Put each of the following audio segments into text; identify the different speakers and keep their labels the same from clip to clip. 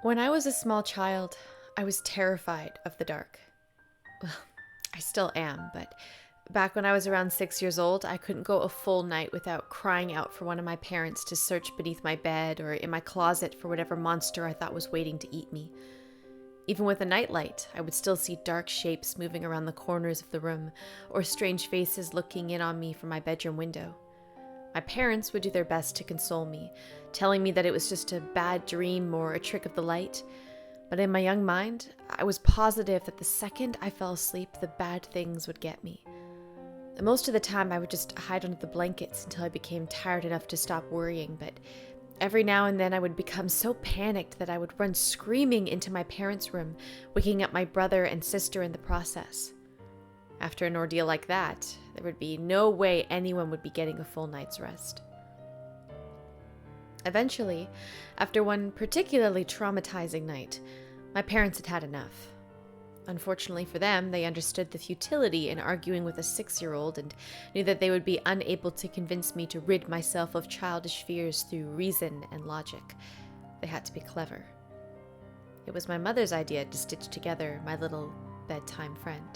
Speaker 1: When I was a small child, I was terrified of the dark. Well, I still am, but back when I was around 6 years old, I couldn't go a full night without crying out for one of my parents to search beneath my bed or in my closet for whatever monster I thought was waiting to eat me. Even with a nightlight, I would still see dark shapes moving around the corners of the room, or strange faces looking in on me from my bedroom window. My parents would do their best to console me, telling me that it was just a bad dream or a trick of the light. But in my young mind, I was positive that the second I fell asleep, the bad things would get me. Most of the time, I would just hide under the blankets until I became tired enough to stop worrying, but every now and then I would become so panicked that I would run screaming into my parents' room, waking up my brother and sister in the process. After an ordeal like that, there would be no way anyone would be getting a full night's rest. Eventually, after one particularly traumatizing night, my parents had had enough. Unfortunately for them, they understood the futility in arguing with a 6-year-old and knew that they would be unable to convince me to rid myself of childish fears through reason and logic. They had to be clever. It was my mother's idea to stitch together my little bedtime friend.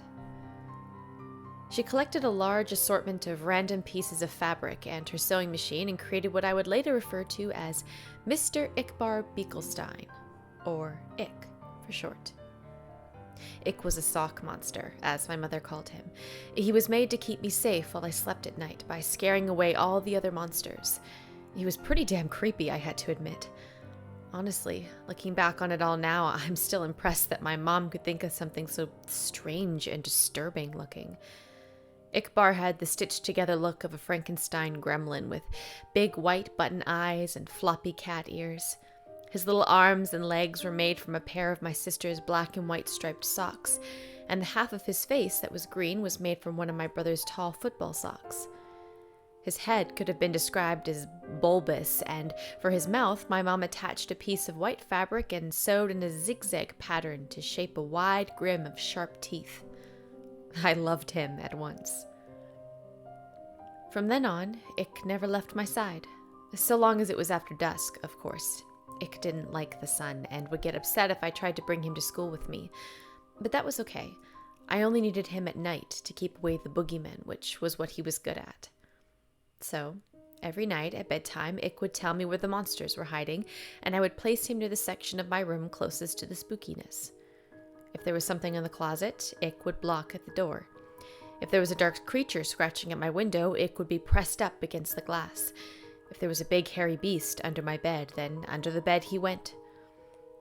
Speaker 1: She collected a large assortment of random pieces of fabric and her sewing machine and created what I would later refer to as Mr. Ickbarr Bigelsteine, or Ick for short. Ick was a sock monster, as my mother called him. He was made to keep me safe while I slept at night by scaring away all the other monsters. He was pretty damn creepy, I had to admit. Honestly, looking back on it all now, I'm still impressed that my mom could think of something so strange and disturbing looking. Ickbarr had the stitched-together look of a Frankenstein gremlin with big white button eyes and floppy cat ears. His little arms and legs were made from a pair of my sister's black and white striped socks, and the half of his face that was green was made from one of my brother's tall football socks. His head could have been described as bulbous, and for his mouth, my mom attached a piece of white fabric and sewed in a zigzag pattern to shape a wide grin of sharp teeth. I loved him at once. From then on, Ick never left my side. So long as it was after dusk, of course. Ick didn't like the sun and would get upset if I tried to bring him to school with me. But that was okay. I only needed him at night to keep away the boogeymen, which was what he was good at. So, every night at bedtime, Ick would tell me where the monsters were hiding, and I would place him near the section of my room closest to the spookiness. If there was something in the closet, Ick would block at the door. If there was a dark creature scratching at my window, Ick would be pressed up against the glass. If there was a big hairy beast under my bed, then under the bed he went.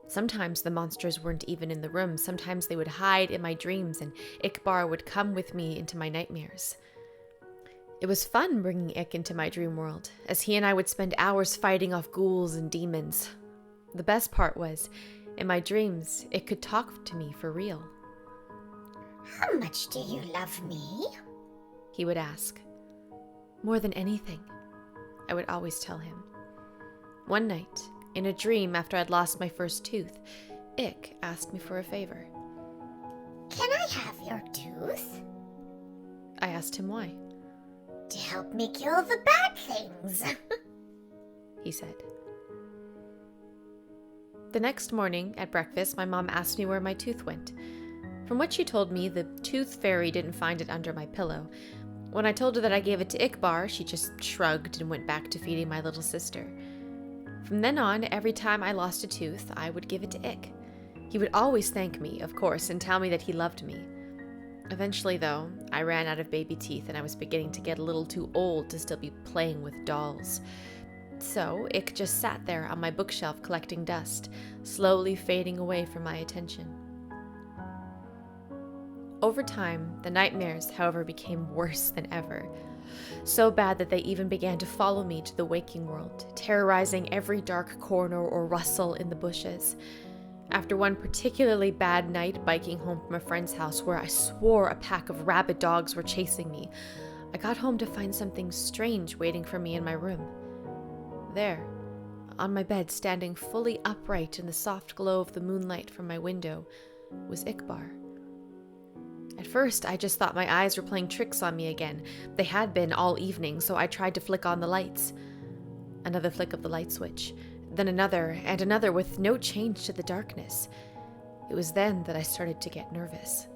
Speaker 1: Sometimes the monsters weren't even in the room. Sometimes they would hide in my dreams, and Ickbarr would come with me into my nightmares. It was fun bringing Ick into my dream world, as he and I would spend hours fighting off ghouls and demons. The best part was, in my dreams, Ick could talk to me for real.
Speaker 2: How much do you love me?
Speaker 1: He would ask. More than anything, I would always tell him. One night, in a dream after I'd lost my first tooth, Ick asked me for a favor.
Speaker 2: Can I have your tooth?
Speaker 1: I asked him why.
Speaker 2: To help me kill the bad things,
Speaker 1: he said. The next morning, at breakfast, my mom asked me where my tooth went. From what she told me, the tooth fairy didn't find it under my pillow. When I told her that I gave it to Ickbarr, she just shrugged and went back to feeding my little sister. From then on, every time I lost a tooth, I would give it to Ick. He would always thank me, of course, and tell me that he loved me. Eventually, though, I ran out of baby teeth and I was beginning to get a little too old to still be playing with dolls. So, Ick just sat there on my bookshelf collecting dust, slowly fading away from my attention. Over time, the nightmares, however, became worse than ever. So bad that they even began to follow me to the waking world, terrorizing every dark corner or rustle in the bushes. After one particularly bad night biking home from a friend's house where I swore a pack of rabid dogs were chasing me, I got home to find something strange waiting for me in my room. There, on my bed, standing fully upright in the soft glow of the moonlight from my window, was Ickbarr. At first, I just thought my eyes were playing tricks on me again. They had been all evening, so I tried to flick on the lights. Another flick of the light switch. then another, and another with no change to the darkness. It was then that I started to get nervous.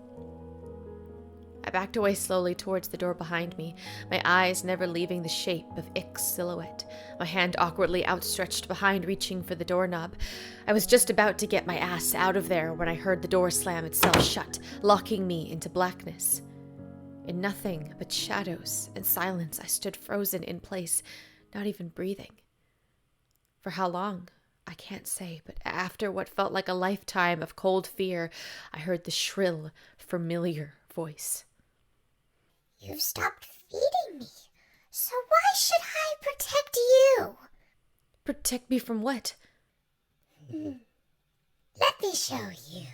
Speaker 1: I backed away slowly towards the door behind me, my eyes never leaving the shape of Ick's silhouette, my hand awkwardly outstretched behind, reaching for the doorknob. I was just about to get my ass out of there when I heard the door slam itself shut, locking me into blackness. In nothing but shadows and silence, I stood frozen in place, not even breathing. For how long? I can't say, but after what felt like a lifetime of cold fear, I heard the shrill, familiar voice.
Speaker 2: You've stopped feeding me, so why should I protect you?
Speaker 1: Protect me from what?
Speaker 2: Let me show you.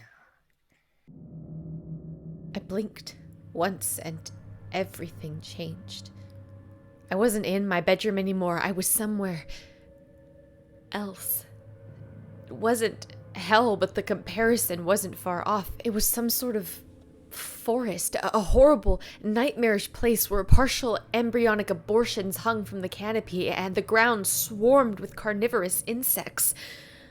Speaker 1: I blinked once and everything changed. I wasn't in my bedroom anymore. I was somewhere else. It wasn't hell, but the comparison wasn't far off. It was some sort of forest, a horrible, nightmarish place where partial embryonic abortions hung from the canopy and the ground swarmed with carnivorous insects.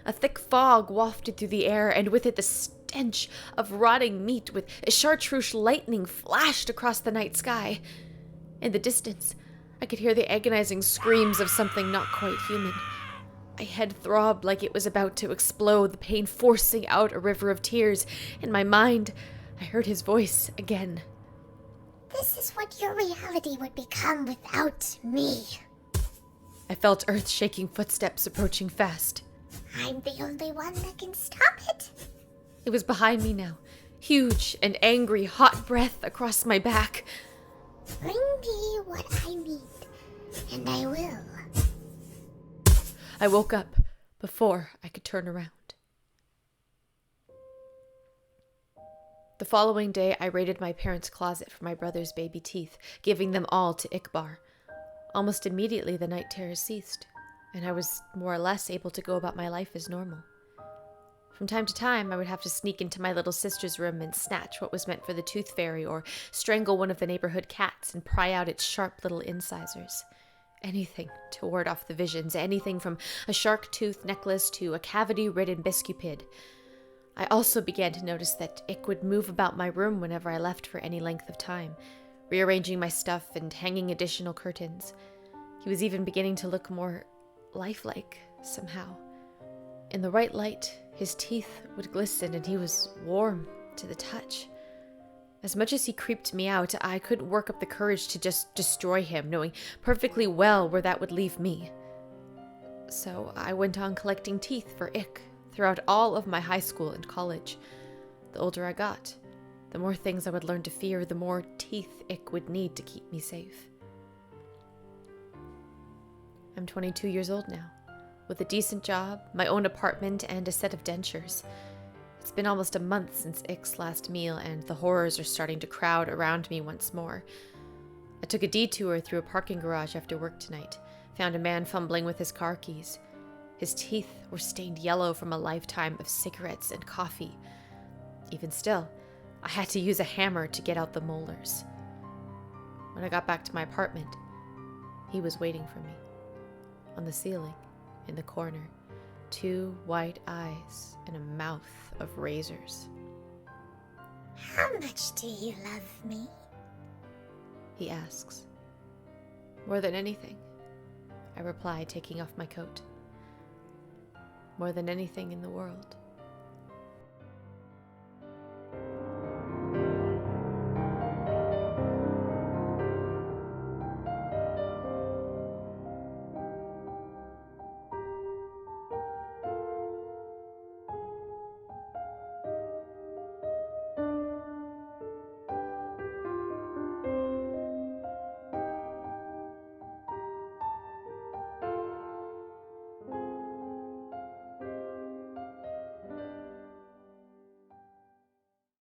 Speaker 1: A thick fog wafted through the air, and with it the stench of rotting meat, with chartreuse lightning flashed across the night sky. In the distance, I could hear the agonizing screams of something not quite human. My head throbbed like it was about to explode, the pain forcing out a river of tears. In my mind, I heard his voice again.
Speaker 2: This is what your reality would become without me.
Speaker 1: I felt earth-shaking footsteps approaching fast.
Speaker 2: I'm the only one that can stop it.
Speaker 1: It was behind me now, huge and angry, hot breath across my back.
Speaker 2: Bring me what I need, and I will.
Speaker 1: I woke up before I could turn around. The following day, I raided my parents' closet for my brother's baby teeth, giving them all to Ickbarr. Almost immediately, the night terrors ceased, and I was more or less able to go about my life as normal. From time to time, I would have to sneak into my little sister's room and snatch what was meant for the tooth fairy, or strangle one of the neighborhood cats and pry out its sharp little incisors. Anything to ward off the visions, anything from a shark tooth necklace to a cavity-ridden biscupid. I also began to notice that Ick would move about my room whenever I left for any length of time, rearranging my stuff and hanging additional curtains. He was even beginning to look more lifelike, somehow. In the right light, his teeth would glisten and he was warm to the touch. As much as he creeped me out, I couldn't work up the courage to just destroy him, knowing perfectly well where that would leave me. So I went on collecting teeth for Ick throughout all of my high school and college. The older I got, the more things I would learn to fear, the more teeth Ick would need to keep me safe. I'm 22 years old now, with a decent job, my own apartment, and a set of dentures. It's been almost a month since Ick's last meal, and the horrors are starting to crowd around me once more. I took a detour through a parking garage after work tonight, found a man fumbling with his car keys. His teeth were stained yellow from a lifetime of cigarettes and coffee. Even still, I had to use a hammer to get out the molars. When I got back to my apartment, he was waiting for me. On the ceiling, in the corner, 2 white eyes and a mouth of razors.
Speaker 2: How much do you love me?
Speaker 1: He asks. More than anything, I reply, taking off my coat. More than anything in the world.